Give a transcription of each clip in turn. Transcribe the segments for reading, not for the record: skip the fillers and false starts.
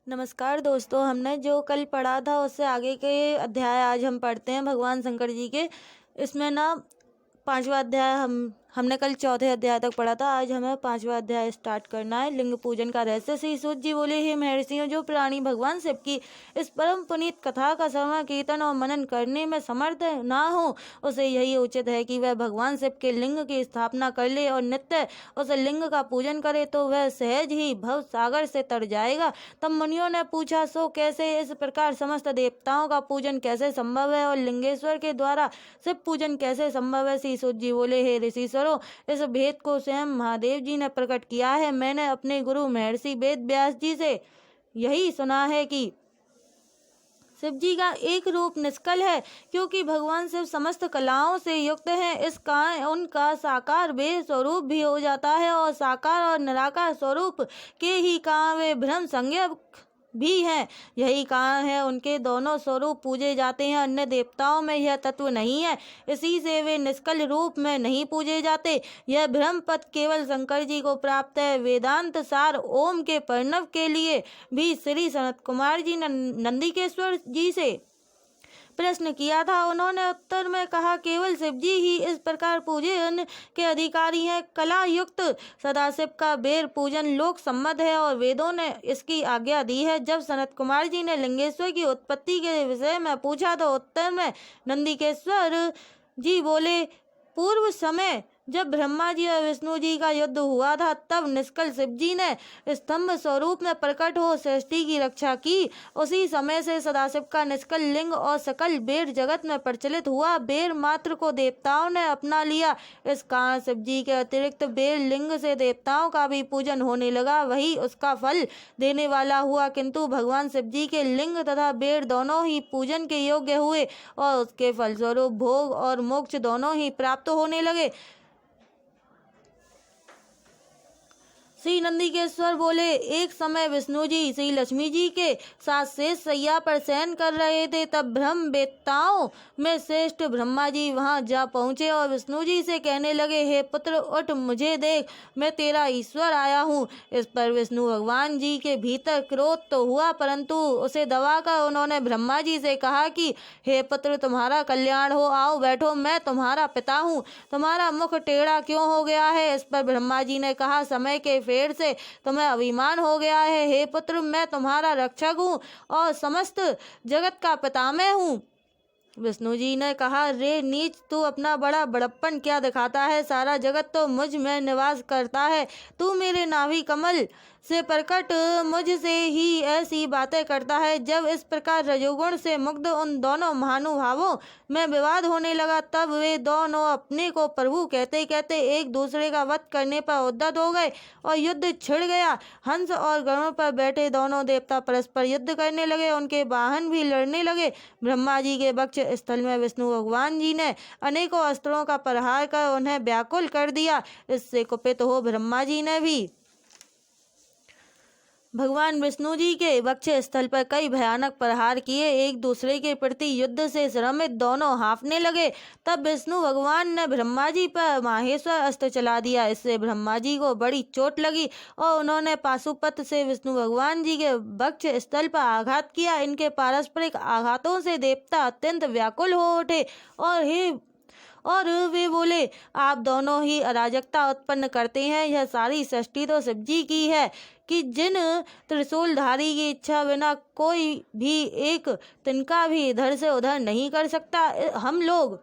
नमस्कार दोस्तों, हमने जो कल पढ़ा था उससे आगे के अध्याय आज हम पढ़ते हैं भगवान शंकर जी के। इसमें ना 5वां अध्याय हमने कल चौथे अध्याय तक पढ़ा था। आज हमें 5वां अध्याय स्टार्ट करना है, लिंग पूजन का रहस्य। श्री सूत जी बोले, हे महर्षियों, जो प्राणी भगवान शिव की इस परम पुनीत कथा का श्रवण कीर्तन और मनन करने में समर्थ ना हो, उसे यही उचित है कि वह भगवान शिव के लिंग की स्थापना कर ले और नित्य उस लिंग का पूजन करे, तो वह सहज ही भव सागर से तर जाएगा। तब मुनियों ने पूछा, सो कैसे? इस प्रकार समस्त देवताओं का पूजन कैसे संभव है और लिंगेश्वर के द्वारा शिव पूजन कैसे संभव है? श्री सूत जी बोले, हे ऋषिश्वरों, इस भेद को स्वयं महादेव जी ने प्रकट किया है। मैंने अपने गुरु महर्षि वेद व्यास जी से यही सुना है कि शिव जी का एक रूप निष्कल है, क्योंकि भगवान शिव समस्त कलाओं से युक्त हैं। इस कारण उनका साकार वे स्वरूप भी हो जाता है और साकार और निराकार स्वरूप के ही कारण वे ब्रह्म संज्ञक भी हैं। यही कारण है उनके दोनों स्वरूप पूजे जाते हैं। अन्य देवताओं में यह तत्व नहीं है, इसी से वे निष्कल रूप में नहीं पूजे जाते। यह ब्रह्म पद केवल शंकर जी को प्राप्त है। वेदांत सार ओम के प्रणव के लिए भी श्री सनत कुमार जी ने नंदिकेश्वर जी से प्रश्न किया था। उन्होंने उत्तर में कहा, केवल शिव जी ही इस प्रकार पूजन के अधिकारी हैं। कला युक्त सदाशिव का बेर पूजन लोक सम्मत है और वेदों ने इसकी आज्ञा दी है। जब सनत कुमार जी ने लिंगेश्वर की उत्पत्ति के विषय में पूछा तो उत्तर में नंदिकेश्वर जी बोले, पूर्व समय जब ब्रह्मा जी और विष्णु जी का युद्ध हुआ था, तब निष्कल शिव जी ने स्तंभ स्वरूप में प्रकट हो सृष्टि की रक्षा की। उसी समय से सदाशिव का निष्कल लिंग और सकल बेर जगत में प्रचलित हुआ। बेर मात्र को देवताओं ने अपना लिया। इस कारण शिव जी के अतिरिक्त बेर लिंग से देवताओं का भी पूजन होने लगा, वही उसका फल देने वाला हुआ। किंतु भगवान शिव जी के लिंग तथा बेर दोनों ही पूजन के योग्य हुए और उसके फलस्वरूप भोग और मोक्ष दोनों ही प्राप्त होने लगे। श्री नंदिकेश्वर बोले, एक समय विष्णु जी श्री लक्ष्मी जी के साथ शेष सैया पर शयन कर रहे थे। तब ब्रह्म वेत्ताओं में श्रेष्ठ ब्रह्मा जी वहां जा पहुंचे और विष्णु जी से कहने लगे, हे पुत्र, उठ, मुझे देख, मैं तेरा ईश्वर आया हूँ। इस पर विष्णु भगवान जी के भीतर क्रोध तो हुआ, परंतु उसे दबाकर उन्होंने ब्रह्मा जी से कहा कि हे पुत्र, तुम्हारा कल्याण हो, आओ बैठो, मैं तुम्हारा पिता हूँ। तुम्हारा मुख टेढ़ा क्यों हो गया है? इस पर ब्रह्मा जी ने कहा, समय के फेर से तुम्हें अभिमान हो गया है। हे पुत्र, मैं तुम्हारा रक्षक हूँ और समस्त जगत का पितामह हूँ। विष्णु जी ने कहा, रे नीच, तू अपना बड़ा बड़प्पन क्या दिखाता है? सारा जगत तो मुझ में निवास करता है, तू मेरे नाभि कमल से प्रकट मुझसे ही ऐसी बातें करता है। जब इस प्रकार रजोगुण से मुग्ध उन दोनों महानुभावों में विवाद होने लगा, तब वे दोनों अपने को प्रभु कहते कहते एक दूसरे का वध करने पर उद्यत हो गए और युद्ध छिड़ गया। हंस और गरुड़ पर बैठे दोनों देवता परस्पर युद्ध करने लगे, उनके वाहन भी लड़ने लगे। ब्रह्मा जी के वक्ष स्थल में विष्णु भगवान जी ने अनेकों अस्त्रों का प्रहार कर उन्हें व्याकुल कर दिया। इससे कुपित हो ब्रह्मा जी ने भी भगवान विष्णु जी के वक्ष स्थल पर कई भयानक प्रहार किए। एक दूसरे के प्रति युद्ध से श्रमित दोनों हाँफने लगे। तब विष्णु भगवान ने ब्रह्मा जी पर माहेश्वर अस्त्र चला दिया। इससे ब्रह्मा जी को बड़ी चोट लगी और उन्होंने पाशुपत से विष्णु भगवान जी के वक्ष स्थल पर आघात किया। इनके पारस्परिक आघातों से देवता अत्यंत व्याकुल हो उठे और वे बोले, आप दोनों ही अराजकता उत्पन्न करते हैं। यह सारी सृष्टि तो शिव जी की है कि जिन त्रिशूलधारी की इच्छा बिना कोई भी एक तिनका भी इधर से उधर नहीं कर सकता। हम लोग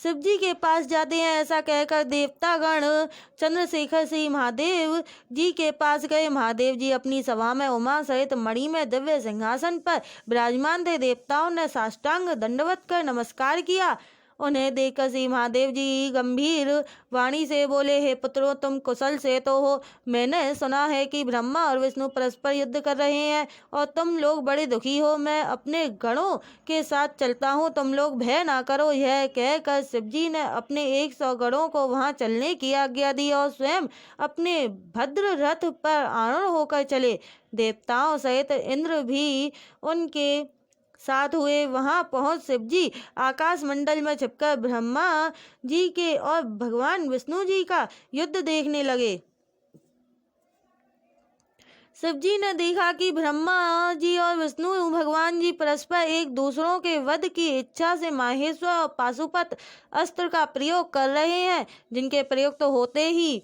शिव जी के पास जाते हैं। ऐसा कहकर देवतागण चंद्रशेखर श्री महादेव जी के पास गए। महादेव जी अपनी सभा में उमा सहित मणि में दिव्य सिंहासन पर विराजमान थे। देवताओं ने साष्टांग दंडवत कर नमस्कार किया। उन्हें देखकर श्री महादेव जी गंभीर वाणी से बोले, हे पुत्रों, तुम कुशल से तो हो? मैंने सुना है कि ब्रह्मा और विष्णु परस्पर युद्ध कर रहे हैं और तुम लोग बड़े दुखी हो। मैं अपने गणों के साथ चलता हूँ, तुम लोग भय ना करो। यह कहकर शिव जी ने अपने 100 गणों को वहां चलने की आज्ञा दी और स्वयं अपने भद्र रथ पर आरूढ़ होकर चले। देवताओं सहित इंद्र भी उनके साथ हुए। वहां पहुंच शिव जी आकाश मंडल में छिपकर ब्रह्मा जी के और भगवान विष्णु जी का युद्ध देखने लगे। शिव जी ने देखा कि ब्रह्मा जी और विष्णु भगवान जी परस्पर एक दूसरों के वध की इच्छा से माहेश्वर और पाशुपत अस्त्र का प्रयोग कर रहे हैं, जिनके प्रयोग तो होते ही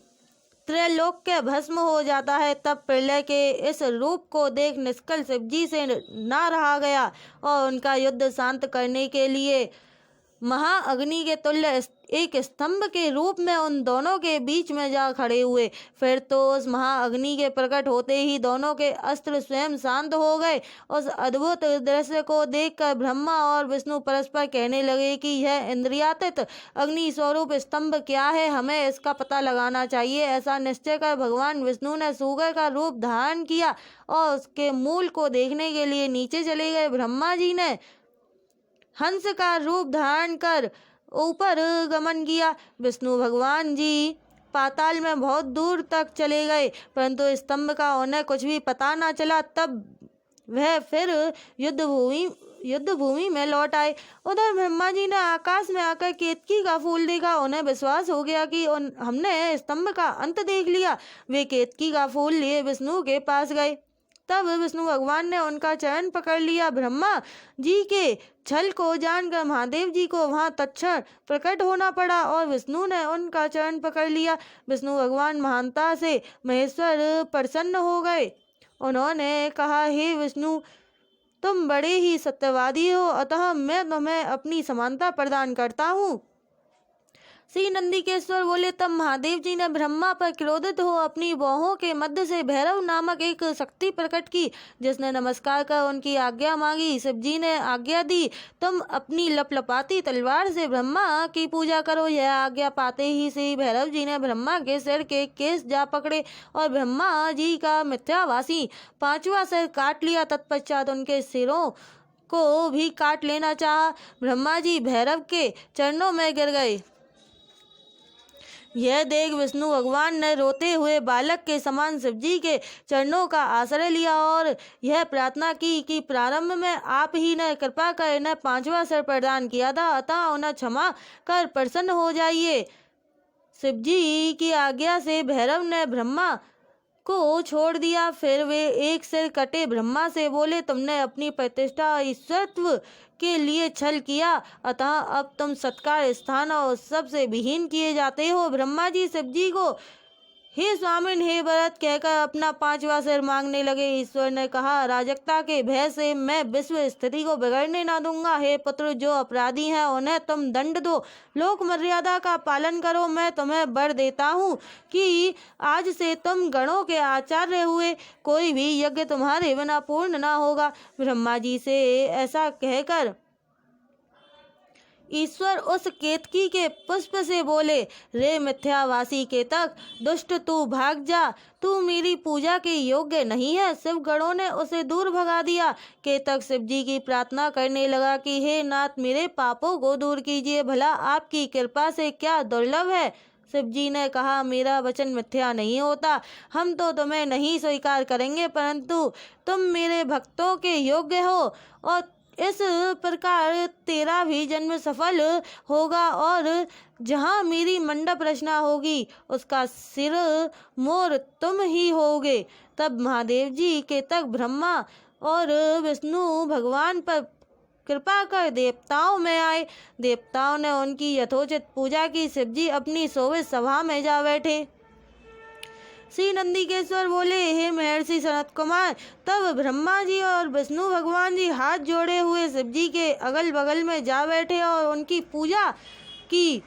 त्रैलोक के भस्म हो जाता है। तब प्रलय के इस रूप को देख निष्कल शिव जी से ना रहा गया और उनका युद्ध शांत करने के लिए महाअग्नि के तुल्य एक स्तंभ के रूप में उन दोनों के बीच में जा खड़े हुए। फिर तो उस महाअग्नि के प्रकट होते ही दोनों के अस्त्र स्वयं शांत हो गए। उस अद्भुत दृश्य को देखकर ब्रह्मा और विष्णु परस्पर कहने लगे कि यह इंद्रियातीत अग्नि स्वरूप स्तंभ क्या है, हमें इसका पता लगाना चाहिए। ऐसा निश्चय कर भगवान विष्णु ने सूगर का रूप धारण किया और उसके मूल को देखने के लिए नीचे चले गए। ब्रह्मा जी ने हंस का रूप धारण कर ऊपर गमन किया। विष्णु भगवान जी पाताल में बहुत दूर तक चले गए, परंतु स्तंभ का उन्हें कुछ भी पता न चला। तब वह फिर युद्ध भूमि में लौट आए। उधर ब्रह्मा जी ने आकाश में आकर केतकी का फूल देखा। उन्हें विश्वास हो गया कि हमने स्तंभ का अंत देख लिया। वे केतकी का फूल लिए विष्णु के पास गए। तब विष्णु भगवान ने उनका चरण पकड़ लिया। ब्रह्मा जी के छल को जानकर महादेव जी को वहां तत्क्षण प्रकट होना पड़ा और विष्णु ने उनका चरण पकड़ लिया। विष्णु भगवान महानता से महेश्वर प्रसन्न हो गए। उन्होंने कहा, हे विष्णु, तुम बड़े ही सत्यवादी हो, अतः मैं तुम्हें अपनी समानता प्रदान करता हूँ। श्री नंदिकेश्वर बोले, तब महादेव जी ने ब्रह्मा पर क्रोधित हो अपनी बाहों के मध्य से भैरव नामक एक शक्ति प्रकट की, जिसने नमस्कार कर उनकी आज्ञा मांगी। शिव जी ने आज्ञा दी, तुम अपनी लपलपाती तलवार से ब्रह्मा की पूजा करो। यह आज्ञा पाते ही श्री भैरव जी ने ब्रह्मा के सिर के केस जा पकड़े और ब्रह्मा जी का मिथ्यावासी 5वां सिर काट लिया। तत्पश्चात उनके सिरों को भी काट लेना चाहा। ब्रह्मा जी भैरव के चरणों में गिर गए। यह देख विष्णु भगवान ने रोते हुए बालक के समान शिव जी के चरणों का आश्रय लिया और यह प्रार्थना की कि प्रारंभ में आप ही ने कृपा कर इन्हें 5वां सिर प्रदान किया था, अतः उन्हें क्षमा कर प्रसन्न हो जाइए। शिव जी की आज्ञा से भैरव ने ब्रह्मा को छोड़ दिया। फिर वे एक सिर कटे ब्रह्मा से बोले, तुमने अपनी प्रतिष्ठा और ईश्वरत्व के लिए छल किया, अतः अब तुम सत्कार, स्थान और उत्सव से विहीन किए जाते हो। ब्रह्मा जी शिव जी को हे स्वामिन, हे भरत कहकर अपना 5वां सिर मांगने लगे। ईश्वर ने कहा, राजकता के भय से मैं विश्व स्थिति को बिगड़ने ना दूंगा। हे पुत्र, जो अपराधी हैं उन्हें तुम दंड दो, लोक मर्यादा का पालन करो। मैं तुम्हें वर देता हूँ कि आज से तुम गणों के आचार्य हुए, कोई भी यज्ञ तुम्हारे बिना पूर्ण ना होगा। ब्रह्मा जी से ऐसा कहकर ईश्वर उस केतकी के पुष्प से बोले, रे मिथ्यावासी केतक, दुष्ट तू भाग जा, तू मेरी पूजा के योग्य नहीं है। शिव गणों ने उसे दूर भगा दिया। केतक शिव जी की प्रार्थना करने लगा कि हे नाथ, मेरे पापों को दूर कीजिए, भला आपकी कृपा से क्या दुर्लभ है। शिव जी ने कहा, मेरा वचन मिथ्या नहीं होता, हम तो तुम्हें नहीं स्वीकार करेंगे, परंतु तुम मेरे भक्तों के योग्य हो और इस प्रकार तेरा भी जन्म सफल होगा और जहाँ मेरी मंडप रचना होगी उसका सिर मोर तुम ही होगे। तब महादेव जी के तक ब्रह्मा और विष्णु भगवान पर कृपा कर देवताओं में आए। देवताओं ने उनकी यथोचित पूजा की। शिव जी अपनी शोभित सभा में जा बैठे। श्री नंदिकेश्वर बोले, हे महर्षि सनत कुमार, तब ब्रह्मा जी और विष्णु भगवान जी हाथ जोड़े हुए शिव जी के अगल बगल में जा बैठे और उनकी पूजा की।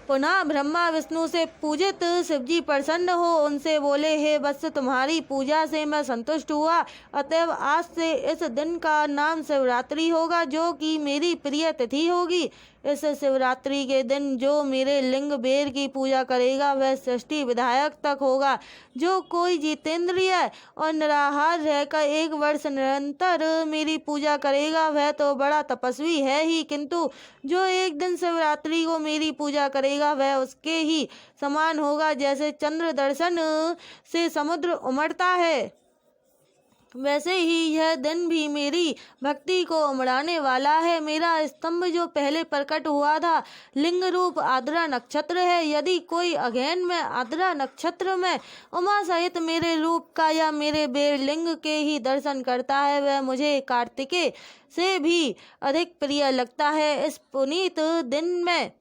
पुनः ब्रह्मा विष्णु से पूजित शिव जी प्रसन्न हो उनसे बोले, हे वत्स, तुम्हारी पूजा से मैं संतुष्ट हुआ, अतएव आज से इस दिन का नाम शिवरात्रि होगा, जो कि मेरी प्रिय तिथि होगी। इस शिवरात्रि के दिन जो मेरे लिंग बेर की पूजा करेगा वह सृष्टि विधायक तक होगा। जो कोई जितेंद्रिय और निराहार रहकर 1 वर्ष निरंतर मेरी पूजा करेगा वह तो बड़ा तपस्वी है ही, किंतु जो एक दिन शिवरात्रि को मेरी पूजा करेगा वह उसके ही समान होगा, जैसे चंद्र दर्शन से समुद्र उमड़ता है। वैसे ही यह दिन भी मेरी भक्ति को उमड़ाने वाला है। मेरा स्तंभ जो पहले प्रकट हुआ था लिंग रूप आद्रा नक्षत्र है। यदि कोई अगेन में आद्रा नक्षत्र में उमा सहित मेरे रूप का या मेरे बेर लिंग के ही दर्शन करता है, वह मुझे कार्तिकेय से भी अधिक प्रिय लगता है। इस पुनीत दिन में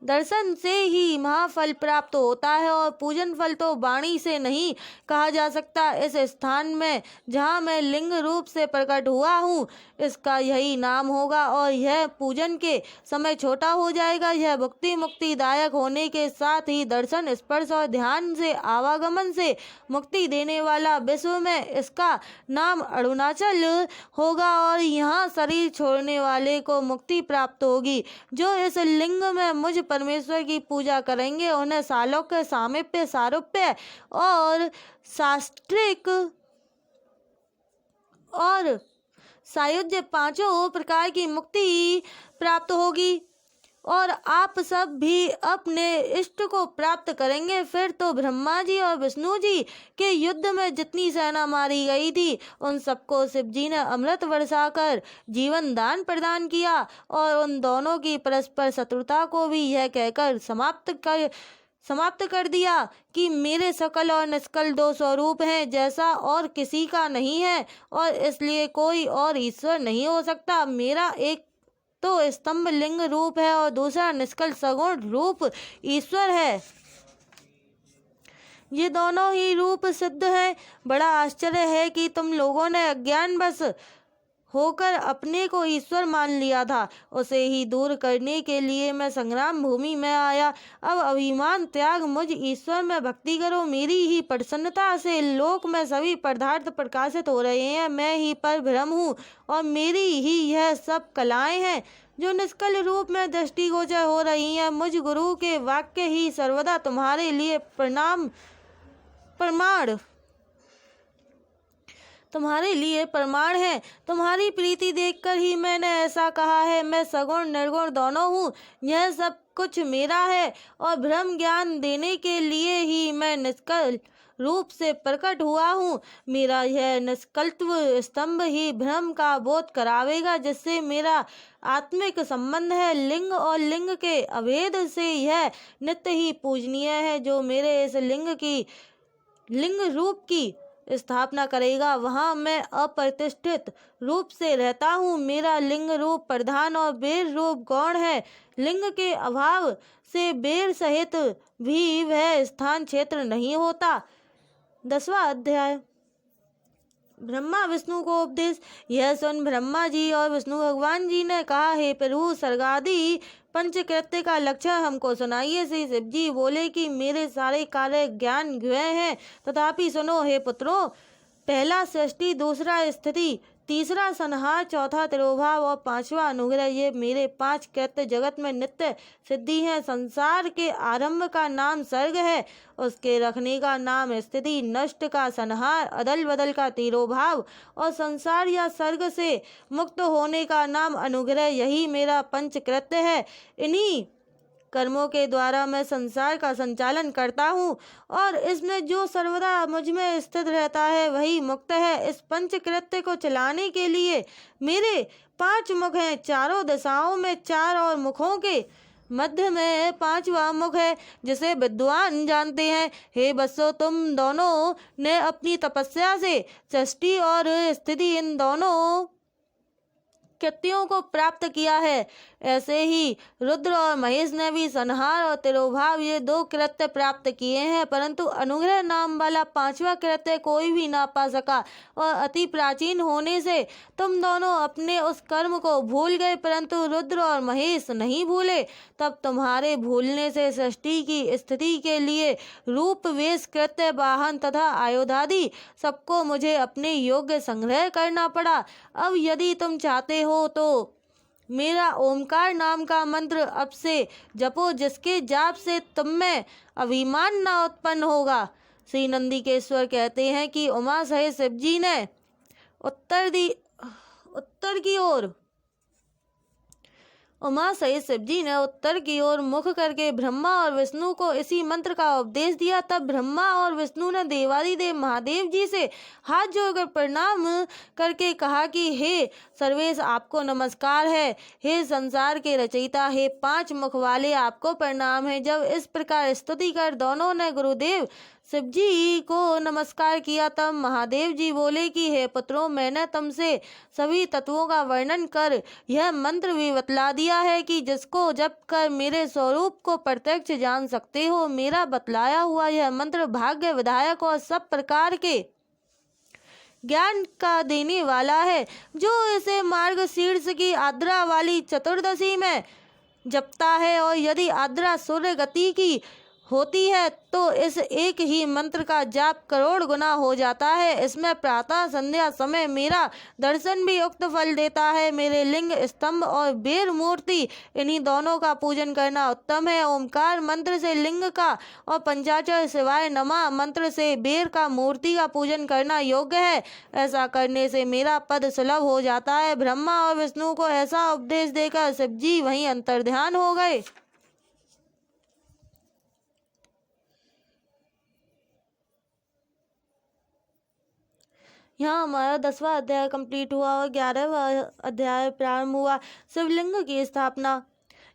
दर्शन से ही महाफल प्राप्त होता है और पूजन फल तो वाणी से नहीं कहा जा सकता। इस स्थान में जहाँ मैं लिंग रूप से प्रकट हुआ हूँ इसका यही नाम होगा और यह पूजन के समय छोटा हो जाएगा। यह भक्ति मुक्तिदायक होने के साथ ही दर्शन स्पर्श और ध्यान से आवागमन से मुक्ति देने वाला विश्व में इसका नाम अरुणाचल होगा और यहाँ शरीर छोड़ने वाले को मुक्ति प्राप्त होगी। जो इस लिंग में मुझ परमेश्वर की पूजा करेंगे उन्हें सालोक्य, सामीप्य, सारूप्य और शास्त्रिक और सायुज्य पांचों प्रकार की मुक्ति प्राप्त होगी और आप सब भी अपने इष्ट को प्राप्त करेंगे। फिर तो ब्रह्मा जी और विष्णु जी के युद्ध में जितनी सेना मारी गई थी उन सबको शिव जी ने अमृत वर्षा कर जीवन दान प्रदान किया और उन दोनों की परस्पर शत्रुता को भी यह कहकर समाप्त कर दिया कि मेरे सकल और निष्कल दो स्वरूप हैं, जैसा और किसी का नहीं है और इसलिए कोई और ईश्वर नहीं हो सकता। मेरा एक तो स्तंभ लिंग रूप है और दूसरा निष्कल सगुण रूप ईश्वर है। ये दोनों ही रूप सिद्ध हैं। बड़ा आश्चर्य है कि तुम लोगों ने अज्ञानवश होकर अपने को ईश्वर मान लिया था। उसे ही दूर करने के लिए मैं संग्राम भूमि में आया। अब अभिमान त्याग मुझ ईश्वर में भक्ति करो। मेरी ही प्रसन्नता से लोक में सभी पदार्थ प्रकाशित हो रहे हैं। मैं ही पर ब्रह्म हूँ और मेरी ही यह सब कलाएं हैं जो निष्कल रूप में दृष्टिगोचर हो रही हैं। मुझ गुरु के वाक्य ही सर्वदा तुम्हारे लिए प्रमाण है। तुम्हारी प्रीति देखकर ही मैंने ऐसा कहा है। मैं सगुण निर्गुण दोनों हूँ। यह सब कुछ मेरा है और ब्रह्म ज्ञान देने के लिए ही मैं निष्कल रूप से प्रकट हुआ हूँ। मेरा यह निष्कलत्व स्तंभ ही ब्रह्म का बोध करावेगा, जिससे मेरा आत्मिक संबंध है। लिंग और लिंग के अभेद से यह नित्य ही पूजनीय है। जो मेरे इस लिंग रूप की स्थापना करेगा वहाँ मैं अप्रतिष्ठित रूप से रहता हूँ। मेरा लिंग रूप प्रधान और बेर रूप गौण है। लिंग के अभाव से बेर सहित भी वह स्थान क्षेत्र नहीं होता। 10वां अध्याय ब्रह्मा विष्णु को उपदेश। यह सुन ब्रह्मा जी और विष्णु भगवान जी ने कहा, हे प्रभु, स्वर्गादि पंचकृत्य का लक्षण हमको सुनाइए। श्री शिव जी बोले कि मेरे सारे कार्य ज्ञान ज्ञेय हैं, तथापि सुनो हे पुत्रों। पहला सृष्टि, दूसरा स्थिति, तीसरा संहार, चौथा तिरोभाव और पांचवा अनुग्रह। ये मेरे 5 कृत्य जगत में नित्य सिद्धि हैं। संसार के आरंभ का नाम सर्ग है, उसके रखने का नाम स्थिति, नष्ट का संहार, अदल बदल का तिरोभाव और संसार या सर्ग से मुक्त होने का नाम अनुग्रह। यही मेरा पंचकृत्य है। इन्हीं कर्मों के द्वारा मैं संसार का संचालन करता हूँ और इसमें जो सर्वदा मुझ में स्थित रहता है वही मुक्त है। इस पंचकृत्य को चलाने के लिए मेरे 5 मुख हैं। चारों दिशाओं में 4 और मुखों के मध्य में 5वां मुख है, जिसे विद्वान जानते हैं। हे बच्चों, तुम दोनों ने अपनी तपस्या से सृष्टि और स्थिति इन दोनों कृत्यों को प्राप्त किया है। ऐसे ही रुद्र और महेश ने भी संहार और तिरोभाव ये 2 कृत्य प्राप्त किए हैं, परंतु अनुग्रह नाम वाला 5वां कृत्य कोई भी ना पा सका और अति प्राचीन होने से तुम दोनों अपने उस कर्म को भूल गए, परंतु रुद्र और महेश नहीं भूले। तब तुम्हारे भूलने से सृष्टि की स्थिति के लिए रूप, वेश, कृत्य, वाहन तथा आयुधादि सबको मुझे अपने योग्य संग्रह करना पड़ा। अब यदि तुम चाहते हो तो मेरा ओमकार नाम का मंत्र अब से जपो, जिसके जाप से तुम में अभिमान न उत्पन्न होगा। श्री नंदिकेश्वर कहते हैं कि उमा सहित शिव जी ने उत्तर की ओर उमा सहित शिवजी ने उत्तर की ओर मुख करके ब्रह्मा और विष्णु को इसी मंत्र का उपदेश दिया। तब ब्रह्मा और विष्णु ने देवादिदेव महादेव जी से हाथ जोड़कर प्रणाम करके कहा कि हे सर्वेश, आपको नमस्कार है। हे संसार के रचयिता, हे 5 मुख वाले, आपको प्रणाम है। जब इस प्रकार स्तुति कर दोनों ने गुरुदेव शिवजी को नमस्कार किया, तब महादेव जी बोले कि हे पुत्रों, मैंने तुमसे सभी तत्वों का वर्णन कर यह मंत्र भी बतला दिया है कि जिसको जप कर मेरे स्वरूप को प्रत्यक्ष जान सकते हो। मेरा बतलाया हुआ यह मंत्र भाग्य विधायक और सब प्रकार के ज्ञान का देने वाला है। जो इसे मार्ग शीर्ष की आद्रा वाली चतुर्दशी में जपता है और यदि आद्रा सूर्य गति की होती है तो इस एक ही मंत्र का जाप करोड़ गुना हो जाता है। इसमें प्रातः संध्या समय मेरा दर्शन भी उक्त फल देता है। मेरे लिंग, स्तंभ और बेर मूर्ति, इन्हीं दोनों का पूजन करना उत्तम है। ओमकार मंत्र से लिंग का और पंचाक्षर शिवाय नमः मंत्र से बेर का मूर्ति का पूजन करना योग्य है। ऐसा करने से मेरा पद सुलभ हो जाता है। ब्रह्मा और विष्णु को ऐसा उपदेश देकर शिवजी वहीं अंतर्ध्यान हो गए। यहाँ हमारा 10वां अध्याय कंप्लीट हुआ और 11वां अध्याय प्रारंभ हुआ। शिवलिंग की स्थापना।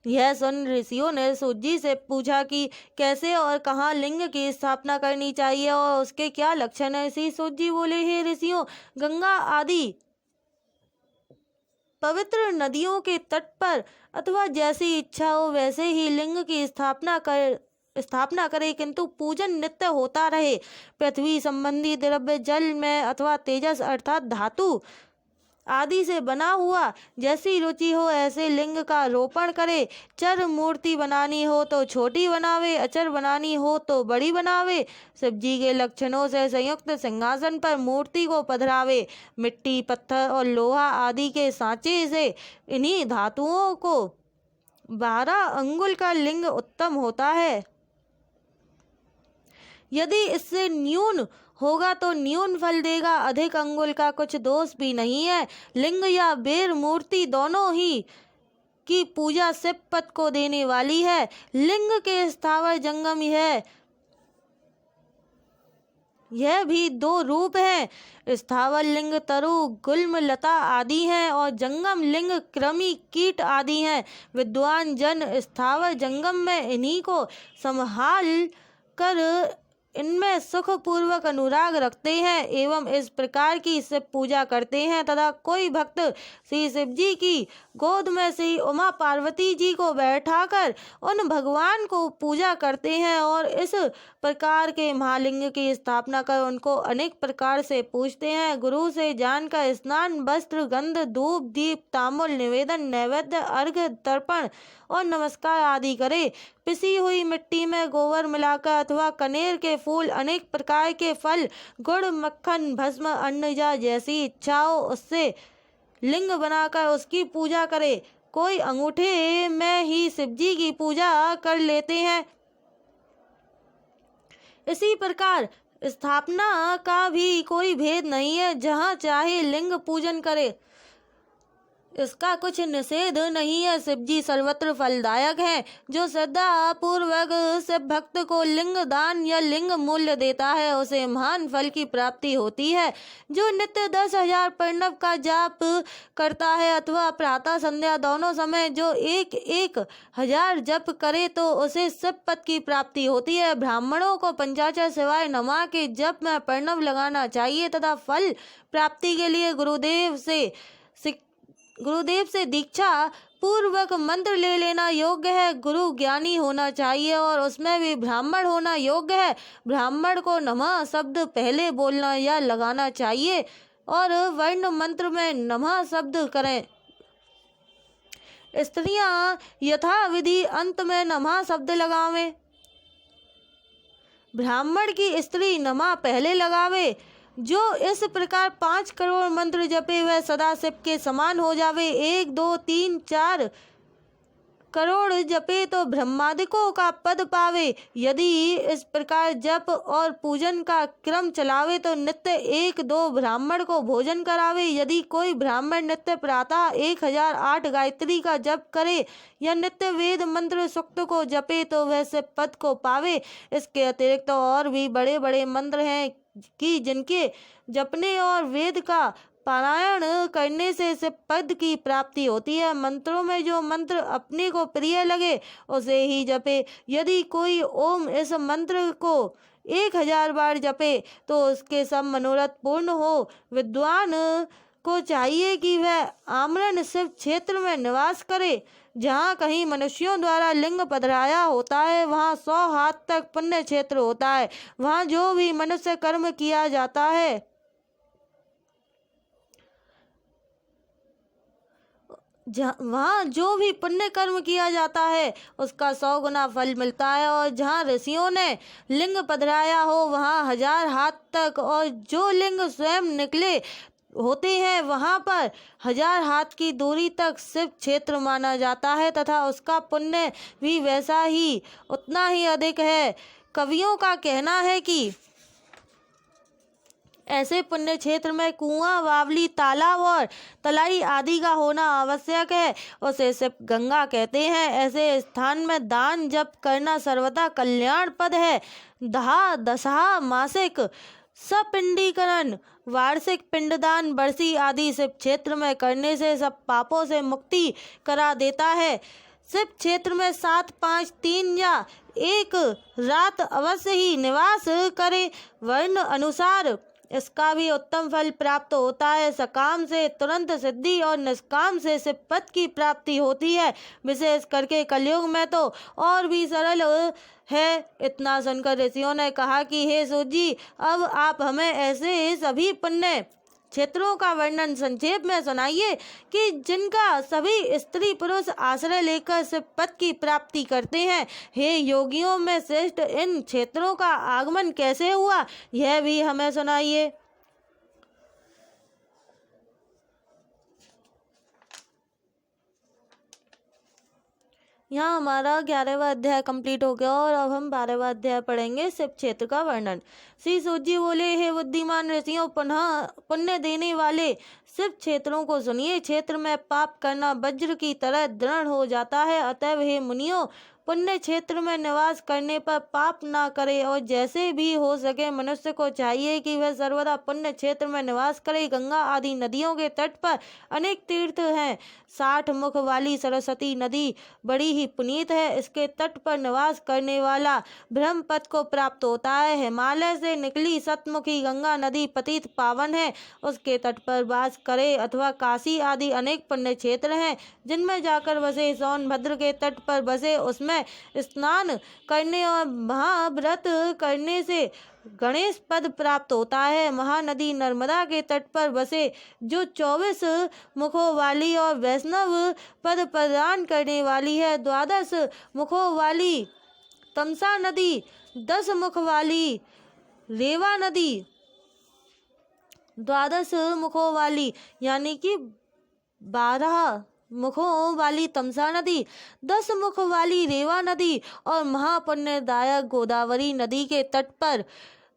यह सुन ऋषियों ने सूत जी से पूछा कि कैसे और कहाँ लिंग की स्थापना करनी चाहिए और उसके क्या लक्षण है। श्री सूत जी बोले, हे ऋषियों, गंगा आदि पवित्र नदियों के तट पर अथवा जैसी इच्छा हो वैसे ही लिंग की स्थापना करे, किंतु पूजन नित्य होता रहे। पृथ्वी संबंधी द्रव्य, जल में अथवा तेजस अर्थात धातु आदि से बना हुआ जैसी रुचि हो ऐसे लिंग का रोपण करे। चर मूर्ति बनानी हो तो छोटी बनावे, अचर बनानी हो तो बड़ी बनावे। शिवजी के लक्षणों से संयुक्त सिंहासन पर मूर्ति को पधरावे। मिट्टी, पत्थर और लोहा आदि के सांचे से इन्हीं धातुओं को 12 अंगुल का लिंग उत्तम होता है। यदि इससे न्यून होगा तो न्यून फल देगा। अधिक अंगुल का कुछ दोष भी नहीं है। लिंग या बेर मूर्ति दोनों ही की पूजा शिव पद को देने वाली है। लिंग के स्थावर जंगम यह भी 2 रूप हैं। स्थावर लिंग तरु, गुल्म, लता आदि हैं और जंगम लिंग कृमि, कीट आदि हैं। विद्वान जन स्थावर जंगम में इन्हीं को संभाल कर इनमें सुख पूर्वक अनुराग रखते हैं एवं इस प्रकार की शिव पूजा करते हैं तथा कोई भक्त श्री शिव जी की गोद में श्री उमा पार्वती जी को बैठाकर उन भगवान को पूजा करते हैं और इस प्रकार के महालिंग की स्थापना कर उनको अनेक प्रकार से पूजते हैं। गुरु से जानकर स्नान, वस्त्र, गंध, धूप, दीप, तांबुल, निवेदन, नैवेद्य, अर्घ्य, तर्पण और नमस्कार आदि करे। पिसी हुई मिट्टी में गोबर मिलाकर अथवा कनेर के फूल, अनेक प्रकार के फल, गुड़, मक्खन, भस्म, अन्न या जैसी इच्छा हो उससे लिंग बनाकर उसकी पूजा करे। कोई अंगूठे में ही शिवजी की पूजा कर लेते हैं। इसी प्रकार स्थापना का भी कोई भेद नहीं है, जहाँ चाहे लिंग पूजन करे, इसका कुछ निषेध नहीं है। शिवजी सर्वत्र फलदायक हैं। जो श्रद्धा पूर्वक शिव भक्त को लिंग दान या लिंग मूल्य देता है उसे महान फल की प्राप्ति होती है। जो नित्य 10,000 प्रणव का जाप करता है अथवा प्रातः संध्या दोनों समय जो 1,000 जप करे तो उसे शिव पद की प्राप्ति होती है। ब्राह्मणों को पंचाक्षर शिवाय नमः के जप में प्रणव लगाना चाहिए तथा फल प्राप्ति के लिए गुरुदेव से दीक्षा पूर्वक मंत्र ले लेना योग्य है। गुरु ज्ञानी होना चाहिए और उसमें भी ब्राह्मण होना योग्य है। ब्राह्मण को नमः शब्द पहले बोलना या लगाना चाहिए और वर्ण मंत्र में नमः शब्द करें। स्त्रियां यथाविधि अंत में नमः शब्द लगावें। ब्राह्मण की स्त्री नमः पहले लगावे। जो इस प्रकार 5 करोड़ मंत्र जपे वह सदा शिव के समान हो जावे। 1 2 3 4 करोड़ जपे तो ब्रह्मादिकों का पद पावे। यदि इस प्रकार जप और पूजन का क्रम चलावे तो नित्य 1-2 ब्राह्मण को भोजन करावे। यदि कोई ब्राह्मण नित्य प्रातः 1008 गायत्री का जप करे या नित्य वेद मंत्र सूक्त को जपे तो वह सिद्ध पद को पावे। इसके अतिरिक्त तो और भी बड़े बड़े मंत्र हैं कि जिनके जपने और वेद का पारायण करने से सिद्ध पद की प्राप्ति होती है। मंत्रों में जो मंत्र अपने को प्रिय लगे उसे ही जपे। यदि कोई ओम इस मंत्र को 1000 बार जपे तो उसके सब मनोरथ पूर्ण हो। विद्वान को चाहिए कि वह आमरण शिव क्षेत्र में निवास करे। जहाँ कहीं मनुष्यों द्वारा लिंग पधराया होता है वहाँ 100 हाथ तक पुण्य क्षेत्र होता है। वहाँ जो भी मनुष्य कर्म किया जाता है वहाँ जो भी पुण्य कर्म किया जाता है उसका 100 गुना फल मिलता है। और जहाँ ऋषियों ने लिंग पधराया हो वहाँ 1000 हाथ तक, और जो लिंग स्वयं निकले होते हैं वहाँ पर 1000 हाथ की दूरी तक शिव क्षेत्र माना जाता है तथा उसका पुण्य भी वैसा ही उतना ही अधिक है। कवियों का कहना है कि ऐसे पुण्य क्षेत्र में कुआं, बावली, तालाब और तलाई आदि का होना आवश्यक है। उसे शिव गंगा कहते हैं। ऐसे स्थान में दान जप करना सर्वथा कल्याणप्रद है। दशा, मासिक सपिंडीकरण, वार्षिक पिंडदान, बरसी आदि शिव क्षेत्र में करने से सब पापों से मुक्ति करा देता है। शिव क्षेत्र में 7, 5, 3 या 1 रात अवश्य ही निवास करे। वर्ण अनुसार इसका भी उत्तम फल प्राप्त होता है। सकाम से तुरंत सिद्धि और निष्काम से शिव पद की प्राप्ति होती है। विशेष करके कलयुग में तो और भी सरल है। इतना सुनकर ऋषियों ने कहा कि हे सूत जी, अब आप हमें ऐसे सभी पुण्य क्षेत्रों का वर्णन संक्षेप में सुनाइए कि जिनका सभी स्त्री पुरुष आश्रय लेकर शिव पद की प्राप्ति करते हैं। हे योगियों में श्रेष्ठ, इन क्षेत्रों का आगमन कैसे हुआ यह भी हमें सुनाइए। यहाँ हमारा 11वां अध्याय कंप्लीट हो गया और अब हम 12वां अध्याय पढ़ेंगे, शिव क्षेत्र का वर्णन। श्री सूत जी बोले, हे बुद्धिमान ऋषियों, पुनः पुण्य देने वाले शिव क्षेत्रों को सुनिए। क्षेत्र में पाप करना वज्र की तरह दृढ़ हो जाता है। अतएव हे मुनियों, पुण्य क्षेत्र में निवास करने पर पाप ना करे और जैसे भी हो सके मनुष्य को चाहिए कि वह सर्वदा पुण्य क्षेत्र में निवास करे। गंगा आदि नदियों के तट पर अनेक तीर्थ हैं। 60 मुख वाली सरस्वती नदी बड़ी ही पुनीत है। इसके तट पर निवास करने वाला ब्रह्म पद को प्राप्त होता है। हिमालय से निकली सतमुखी गंगा नदी पतित पावन है। उसके तट पर वास करे। अथवा काशी आदि अनेक पुण्य क्षेत्र हैं जिनमें जाकर बसे। सोनभद्र के तट पर बसे, उसमें स्नान करने और महाव्रत करने से गणेश पद प्राप्त होता है। महानदी नर्मदा के तट पर बसे, जो 24 मुखों वाली और वैष्णव पद प्रदान करने वाली है। 12 मुखों वाली तमसा नदी, 10 मुख वाली रेवा नदी, 12 मुखों वाली यानी कि 12 मुखों वाली तमसा नदी, 10 मुख वाली रेवा नदी और महापुण्यदायक गोदावरी नदी के तट पर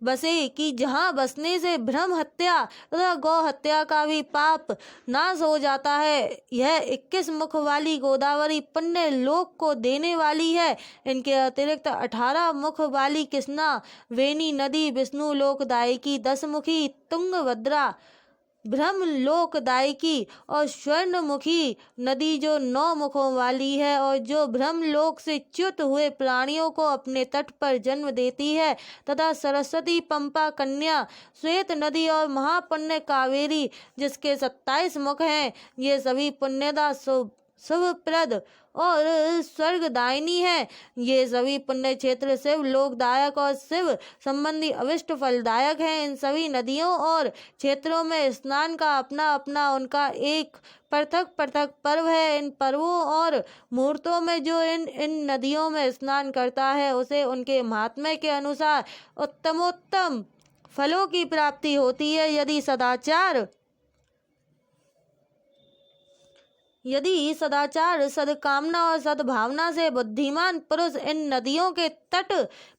बसे कि जहाँ बसने से ब्रह्म हत्या तथा गौ हत्या का भी पाप नाश हो जाता है। यह 21 मुख वाली गोदावरी पुण्य लोक को देने वाली है। इनके अतिरिक्त 18 मुख वाली कृष्णा वेणी नदी विष्णु लोकदायिकी, 10 मुखी तुंगभद्रा ब्रह्म लोकदायिकी और स्वर्णमुखी नदी जो 9 मुखों वाली है और जो ब्रह्म लोक से च्युत हुए प्राणियों को अपने तट पर जन्म देती है, तथा सरस्वती, पंपा, कन्या, श्वेत नदी और महापुण्य कावेरी जिसके 27 मुख हैं। ये सभी पुण्यदा शुभप्रद और स्वर्गदायिनी है। ये सभी पुण्य क्षेत्र शिव लोकदायक और शिव संबंधी अविष्ट फलदायक हैं। इन सभी नदियों और क्षेत्रों में स्नान का अपना अपना उनका एक पृथक पृथक पर्व है। इन पर्वों और मुहूर्तों में जो इन नदियों में स्नान करता है उसे उनके महात्म्य के अनुसार उत्तमोत्तम फलों की यदि सदाचार, सद्कामना और सद्भावना से बुद्धिमान पुरुष इन नदियों के तट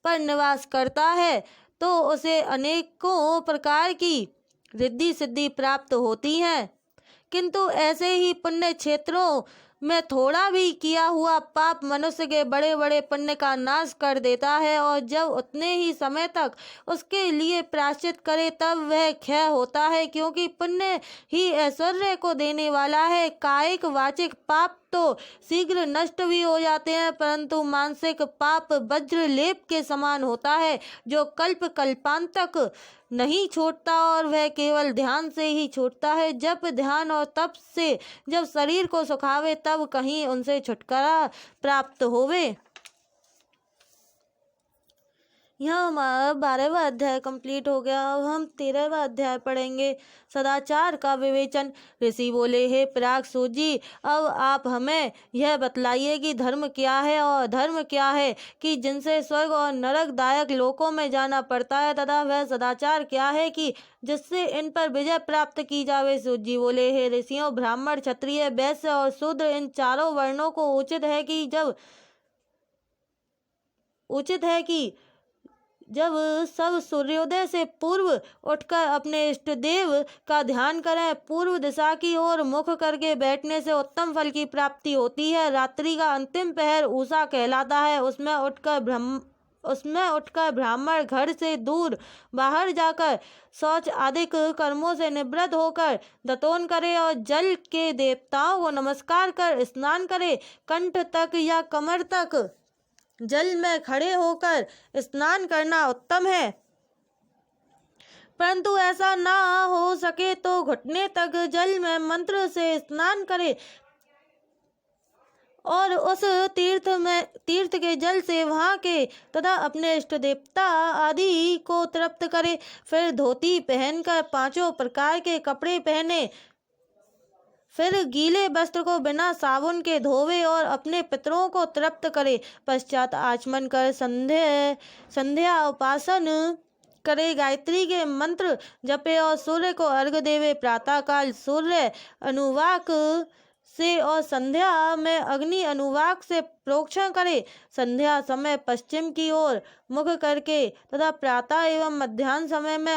पर निवास करता है तो उसे अनेकों प्रकार की रिद्धि सिद्धि प्राप्त होती है। किंतु ऐसे ही पुण्य क्षेत्रों में थोड़ा भी किया हुआ पाप मनुष्य के बड़े बड़े पुण्य का नाश कर देता है, और जब उतने ही समय तक उसके लिए प्रायश्चित करे तब वह क्षय होता है, क्योंकि पुण्य ही ऐश्वर्य को देने वाला है। कायिक वाचिक पाप तो शीघ्र नष्ट भी हो जाते हैं, परंतु मानसिक पाप वज्र लेप के समान होता है, जो कल्प कल्पांतक नहीं छूटता, और वह केवल ध्यान से ही छूटता है। जब ध्यान और तप से जब शरीर को सुखावे तब कहीं उनसे छुटकारा प्राप्त होवे। यहाँ हमारा 12वां अध्याय कंप्लीट हो गया। अब हम 13वां अध्याय पढ़ेंगे, सदाचार का विवेचन। ऋषि बोले, हे परागसूत जी, अब आप हमें यह बतलाइए कि धर्म क्या है और धर्म क्या है कि जिनसे स्वर्ग और नरकदायक लोकों में जाना पड़ता है, तथा वह सदाचार क्या है कि जिससे इन पर विजय प्राप्त की जावे। सूत जी बोले, हे ऋषियों, ब्राह्मण, क्षत्रिय, वैश्य और शूद्र इन चारों वर्णों को उचित है कि जब सब सूर्योदय से पूर्व उठकर अपने इष्ट देव का ध्यान करें। पूर्व दिशा की ओर मुख करके बैठने से उत्तम फल की प्राप्ति होती है। रात्रि का अंतिम पहर उषा कहलाता है। उसमें उठकर ब्राह्मण घर से दूर बाहर जाकर शौच आदि कर्मों से निवृत्त होकर दतोन करे और जल के देवताओं को नमस्कार कर स्नान करे। कंठ तक या कमर तक जल में खड़े होकर स्नान करना उत्तम है, परंतु ऐसा ना हो सके तो घुटने तक जल में मंत्र से स्नान करे और उस तीर्थ के जल से वहाँ के तथा अपने इष्ट देवता आदि को तृप्त करे। फिर धोती पहनकर 5 प्रकार के कपड़े पहने, फिर गीले वस्त्र को बिना साबुन के धोवे और अपने पितरों को तृप्त करे। पश्चात आचमन कर संध्या उपासन करे, गायत्री के मंत्र जपे और सूर्य को अर्घ्य देवे। प्रातः काल सूर्य अनुवाक से और संध्या में अग्नि अनुवाक से प्रोक्षण करे। संध्या समय पश्चिम की ओर मुख करके तथा प्रातः एवं मध्याह्न समय में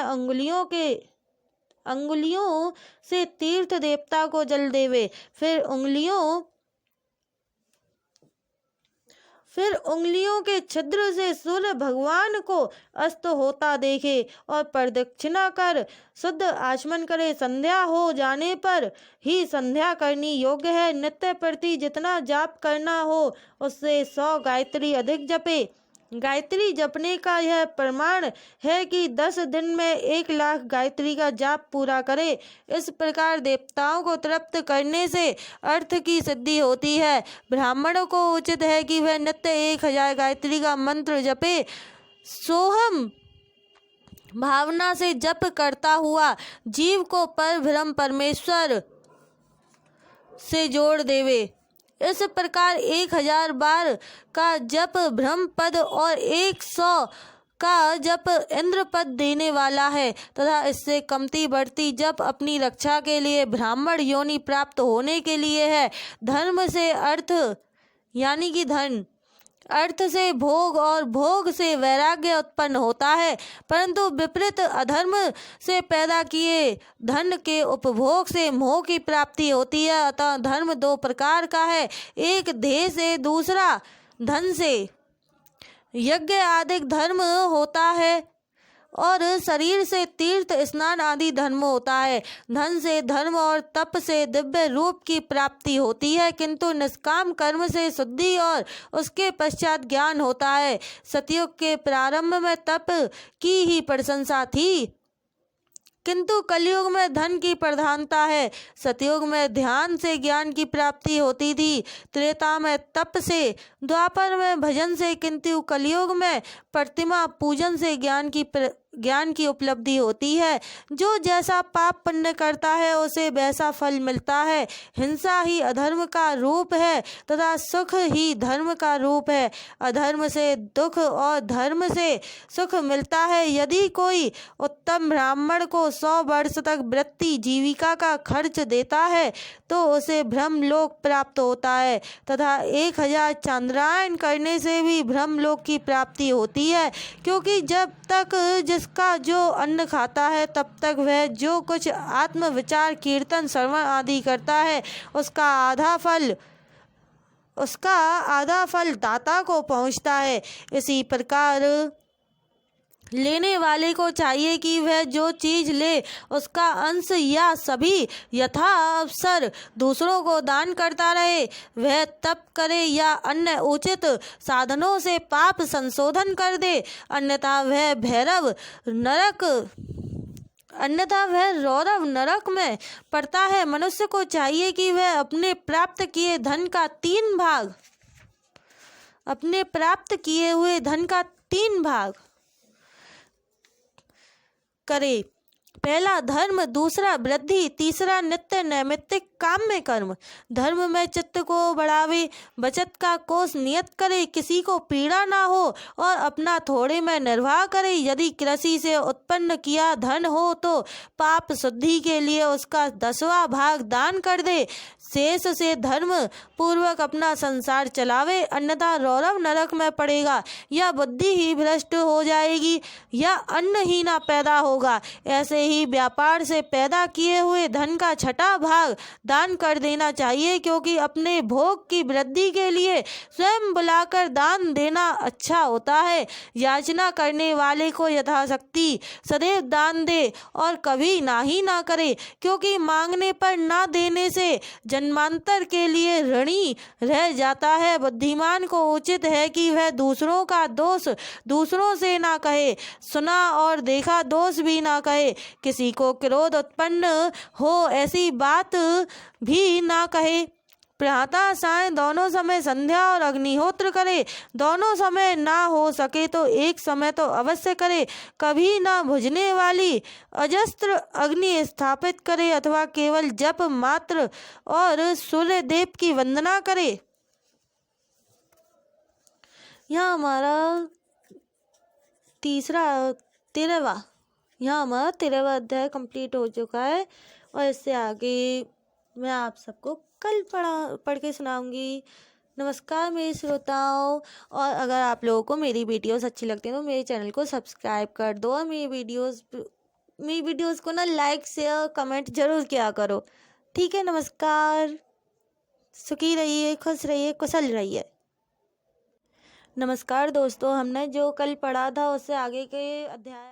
अंगुलियों से तीर्थ देवता को जल देवे। फिर उंगलियों के छिद्र से सूर्य भगवान को अस्त होता देखे और प्रदक्षिणा कर शुद्ध आचमन करे। संध्या हो जाने पर ही संध्या करनी योग्य है। नित्य प्रति जितना जाप करना हो उससे 100 गायत्री अधिक जपे। गायत्री जपने का यह प्रमाण है कि 10 दिन में 1 लाख गायत्री का जाप पूरा करे। इस प्रकार देवताओं को तृप्त करने से अर्थ की सिद्धि होती है। ब्राह्मणों को उचित है कि वह नित्य 1000 गायत्री का मंत्र जपे। सोहम भावना से जप करता हुआ जीव को परब्रह्म परमेश्वर से जोड़ देवे। इस प्रकार 1000 बार का जप ब्रह्म पद और 100 का जप इंद्र पद देने वाला है, तथा इससे कमती बढ़ती जप अपनी रक्षा के लिए ब्राह्मण योनि प्राप्त होने के लिए है। धर्म से अर्थ यानी कि धन, अर्थ से भोग और भोग से वैराग्य उत्पन्न होता है, परंतु विपरीत अधर्म से पैदा किए धन के उपभोग से मोह की प्राप्ति होती है। अतः धर्म 2 प्रकार का है, एक देह से, दूसरा धन से। यज्ञ आदि धर्म होता है और शरीर से तीर्थ स्नान आदि धर्म होता है। धन से धर्म और तप से दिव्य रूप की प्राप्ति होती है, किंतु निष्काम कर्म से शुद्धि और उसके पश्चात ज्ञान होता है। सतयुग के प्रारंभ में तप की ही प्रशंसा थी, किंतु कलयुग में धन की प्रधानता है। सतयुग में ध्यान से ज्ञान की प्राप्ति होती थी, त्रेता में तप से, द्वापर में भजन से, किंतु कलयुग में प्रतिमा पूजन से ज्ञान की ज्ञान की उपलब्धि होती है। जो जैसा पाप पुण्य करता है उसे वैसा फल मिलता है। हिंसा ही अधर्म का रूप है तथा सुख ही धर्म का रूप है। अधर्म से दुख और धर्म से सुख मिलता है। यदि कोई उत्तम ब्राह्मण को 100 वर्ष तक वृत्ति जीविका का खर्च देता है तो उसे ब्रह्मलोक प्राप्त होता है तथा 1000 चांद्रायन करने से भी ब्रह्मलोक की प्राप्ति होती है। क्योंकि जब तक जिसका जो अन्न खाता है तब तक वह जो कुछ आत्म विचार कीर्तन श्रवण आदि करता है उसका आधा फल दाता को पहुँचता है। इसी प्रकार लेने वाले को चाहिए कि वह जो चीज ले उसका अंश या सभी यथा अवसर दूसरों को दान करता रहे। वह तप करे या अन्य उचित साधनों से पाप संशोधन कर दे, अन्यथा वह रौरव नरक में पड़ता है। मनुष्य को चाहिए कि वह अपने प्राप्त किए हुए धन का 3 भाग करे। पहला धर्म, दूसरा वृद्धि, तीसरा नित्य नैमित्तिक काम्य कर्म। धर्म में चित्त को बढ़ावे, बचत का कोष नियत करे, किसी को पीड़ा ना हो और अपना थोड़े में निर्वाह करे। यदि कृषि से उत्पन्न किया धन हो तो पाप शुद्धि के लिए उसका 10वां भाग दान कर दे। शेष से धर्म पूर्वक अपना संसार चलावे, अन्यथा रौरव नरक में पड़ेगा या बुद्धि ही भ्रष्ट हो जाएगी या अन्न ही ना पैदा होगा। ऐसे ही व्यापार से पैदा किए हुए धन का 6वां भाग दान कर देना चाहिए, क्योंकि अपने भोग की वृद्धि के लिए स्वयं बुलाकर दान देना अच्छा होता है। याचना करने वाले को यथाशक्ति सदैव दान दे और कभी नाही ना करे, क्योंकि मांगने पर ना देने से जन्मांतर के लिए ऋणी रह जाता है। बुद्धिमान को उचित है कि वह दूसरों का दोष दूसरों से ना कहे, सुना और देखा दोष भी ना कहे। किसी को क्रोध उत्पन्न हो ऐसी बात भी ना कहे। प्रातः सायं दोनों समय संध्या और अग्निहोत्र करे। दोनों समय ना हो सके तो एक समय तो अवश्य करे। कभी ना बुझने वाली अजस्त्र अग्नि स्थापित करे अथवा केवल जप मात्र और सूर्य देव की वंदना करे। यहाँ हमारा 13वां अध्याय कंप्लीट हो चुका है और इससे आगे मैं आप सबको कल पढ़ के सुनाऊंगी। नमस्कार मेरे श्रोताओं, और अगर आप लोगों को मेरी वीडियोस अच्छी लगती हैं तो मेरे चैनल को सब्सक्राइब कर दो और मेरी वीडियोस को ना लाइक शेयर कमेंट जरूर किया करो। ठीक है, नमस्कार। सुखी रहिए, खुश रहिए, कुशल रहिए। नमस्कार दोस्तों, हमने जो कल पढ़ा था उससे आगे के अध्याय